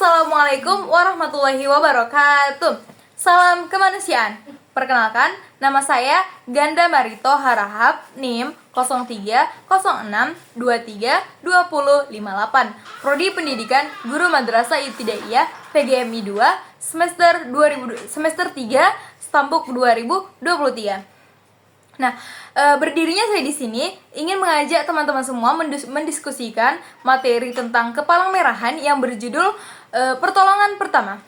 Assalamualaikum warahmatullahi wabarakatuh. Salam kemanusiaan. Perkenalkan, nama saya Ganda Marito Harahap, NIM 0306232058. Prodi Pendidikan Guru Madrasah Ibtidaiyah PGMI 2 semester 3 Stampuk 2023. Nah, berdirinya saya di sini ingin mengajak teman-teman semua mendiskusikan materi tentang kepalang merahan yang berjudul pertolongan pertama.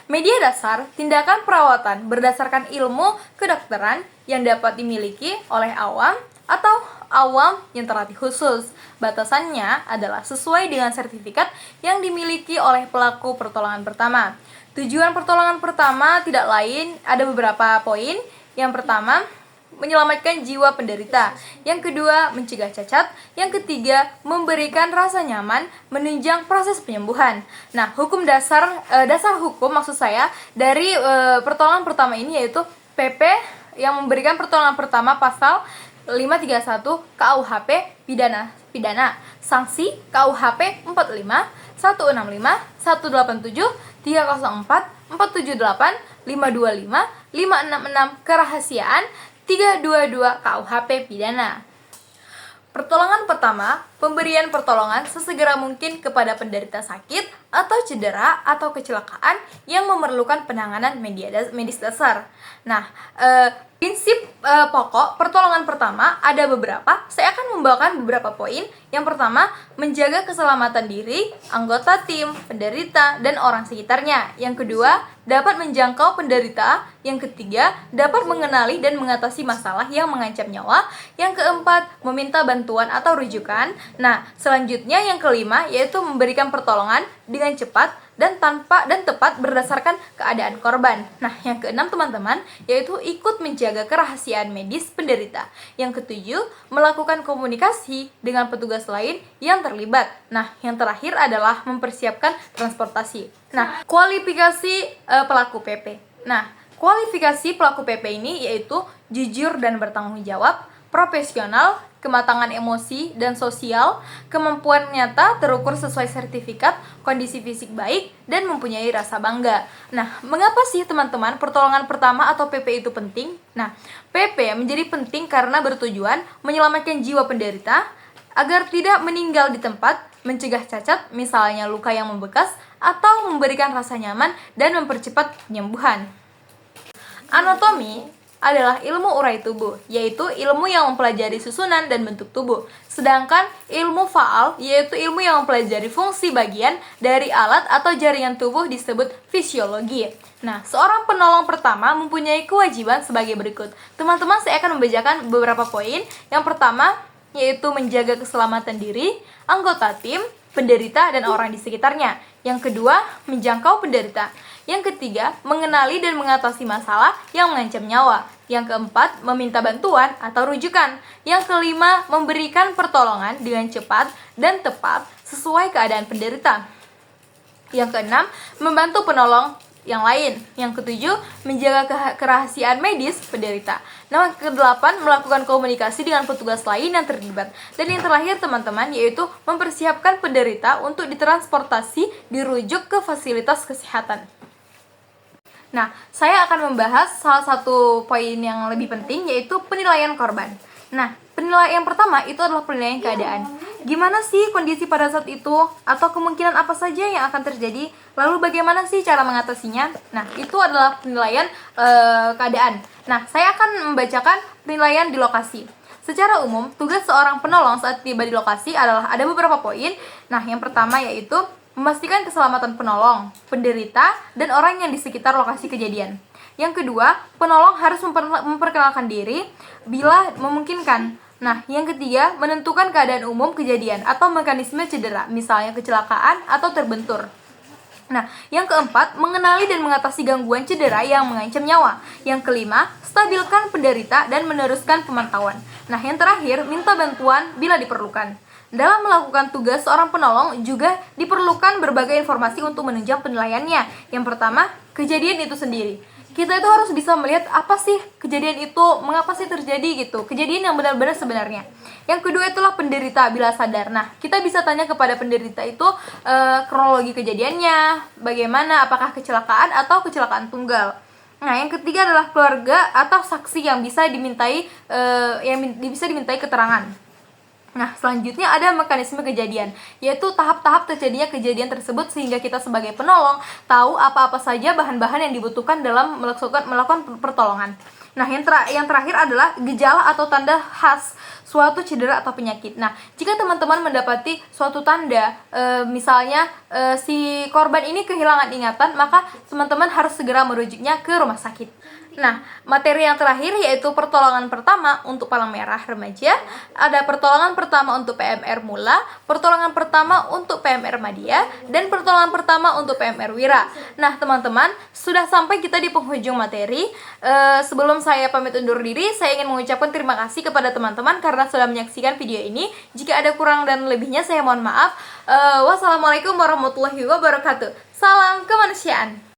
Media dasar tindakan perawatan berdasarkan ilmu kedokteran yang dapat dimiliki oleh awam atau awam yang terlatih khusus. Batasannya adalah sesuai dengan sertifikat yang dimiliki oleh pelaku pertolongan pertama. Tujuan pertolongan pertama tidak lain, ada beberapa poin. Yang pertama, menyelamatkan jiwa penderita. Yang kedua, mencegah cacat. Yang ketiga, memberikan rasa nyaman, menunjang proses penyembuhan. Nah, hukum dasar hukum maksud saya dari pertolongan pertama ini yaitu PP yang memberikan pertolongan pertama pasal 531 KUHP pidana. Sanksi KUHP 45, 165, 187, 304, 478, 525, 566 kerahasiaan, 322 KUHP pidana. Pertolongan pertama, pemberian pertolongan sesegera mungkin kepada penderita sakit atau cedera atau kecelakaan yang memerlukan penanganan medis dasar. Nah, prinsip pokok pertolongan pertama ada beberapa. Saya akan membawakan beberapa poin. Yang pertama, menjaga keselamatan diri, anggota tim, penderita, dan orang sekitarnya. Yang kedua, dapat menjangkau penderita. Yang ketiga, dapat mengenali dan mengatasi masalah yang mengancam nyawa. Yang keempat, meminta bantuan atau rujukan. Nah, selanjutnya yang kelima yaitu memberikan pertolongan dengan cepat dan tepat berdasarkan keadaan korban. Nah, yang keenam teman-teman yaitu ikut menjaga kerahasiaan medis penderita. Yang ketujuh, melakukan komunikasi dengan petugas lain yang terlibat. Nah, yang terakhir adalah mempersiapkan transportasi. Nah, kualifikasi pelaku PP. Nah, kualifikasi pelaku PP ini yaitu jujur dan bertanggung jawab, profesional, kematangan emosi dan sosial, kemampuan nyata terukur sesuai sertifikat, kondisi fisik baik, dan mempunyai rasa bangga. Nah, mengapa sih teman-teman pertolongan pertama atau PP itu penting? Nah, PP menjadi penting karena bertujuan menyelamatkan jiwa penderita agar tidak meninggal di tempat, mencegah cacat, misalnya luka yang membekas, atau memberikan rasa nyaman dan mempercepat penyembuhan. Anatomi adalah ilmu urai tubuh, yaitu ilmu yang mempelajari susunan dan bentuk tubuh. Sedangkan ilmu faal, yaitu ilmu yang mempelajari fungsi bagian dari alat atau jaringan tubuh disebut fisiologi. Nah, seorang penolong pertama mempunyai kewajiban sebagai berikut. Teman-teman, saya akan membacakan beberapa poin. Yang pertama, yaitu menjaga keselamatan diri, anggota tim, penderita, dan orang di sekitarnya. Yang kedua, menjangkau penderita. Yang ketiga, mengenali dan mengatasi masalah yang mengancam nyawa. Yang keempat, meminta bantuan atau rujukan. Yang kelima, memberikan pertolongan dengan cepat dan tepat sesuai keadaan penderita. Yang keenam, membantu penolong yang lain. Yang ketujuh, menjaga kerahasiaan medis penderita. Nah, kedelapan, melakukan komunikasi dengan petugas lain yang terlibat. Dan yang terakhir teman-teman, yaitu mempersiapkan penderita untuk ditransportasi dirujuk ke fasilitas kesehatan. Nah, saya akan membahas salah satu poin yang lebih penting, yaitu penilaian korban. Nah, penilaian yang pertama itu adalah penilaian keadaan. Gimana sih kondisi pada saat itu? Atau kemungkinan apa saja yang akan terjadi? Lalu bagaimana sih cara mengatasinya? Nah, itu adalah penilaian keadaan. Nah, saya akan membacakan penilaian di lokasi. Secara umum, tugas seorang penolong saat tiba di lokasi adalah ada beberapa poin. Nah, yang pertama yaitu memastikan keselamatan penolong, penderita, dan orang yang di sekitar lokasi kejadian. Yang kedua, penolong harus memperkenalkan diri bila memungkinkan. Nah, yang ketiga, menentukan keadaan umum kejadian atau mekanisme cedera, misalnya kecelakaan atau terbentur. Nah, yang keempat, mengenali dan mengatasi gangguan cedera yang mengancam nyawa. Yang kelima, stabilkan penderita dan meneruskan pemantauan. Nah, yang terakhir, minta bantuan bila diperlukan. Dalam melakukan tugas seorang penolong juga diperlukan berbagai informasi untuk menunjang penilaiannya. Yang pertama, kejadian itu sendiri. kita itu harus bisa melihat apa sih kejadian itu, mengapa sih terjadi gitu, kejadian yang benar-benar sebenarnya. Yang kedua itulah penderita bila sadar. Nah, kita bisa tanya kepada penderita itu kronologi kejadiannya, bagaimana, apakah kecelakaan atau kecelakaan tunggal. Nah, yang ketiga adalah keluarga atau saksi yang bisa dimintai keterangan. Nah, selanjutnya ada mekanisme kejadian, yaitu tahap-tahap terjadinya kejadian tersebut sehingga kita sebagai penolong tahu apa-apa saja bahan-bahan yang dibutuhkan dalam melakukan pertolongan. Nah, yang terakhir adalah gejala atau tanda khas suatu cedera atau penyakit. Nah, jika teman-teman mendapati suatu tanda, misalnya si korban ini kehilangan ingatan, maka teman-teman harus segera merujuknya ke rumah sakit. Nah, materi yang terakhir yaitu pertolongan pertama untuk palang merah remaja, ada pertolongan pertama untuk PMR mula, pertolongan pertama untuk PMR Madya, dan pertolongan pertama untuk PMR Wira. Nah, teman-teman, sudah sampai kita di penghujung materi. Sebelum saya pamit undur diri, saya ingin mengucapkan terima kasih kepada teman-teman karena sudah menyaksikan video ini. Jika ada kurang dan lebihnya, saya mohon maaf. Wassalamualaikum warahmatullahi wabarakatuh. Salam kemanusiaan.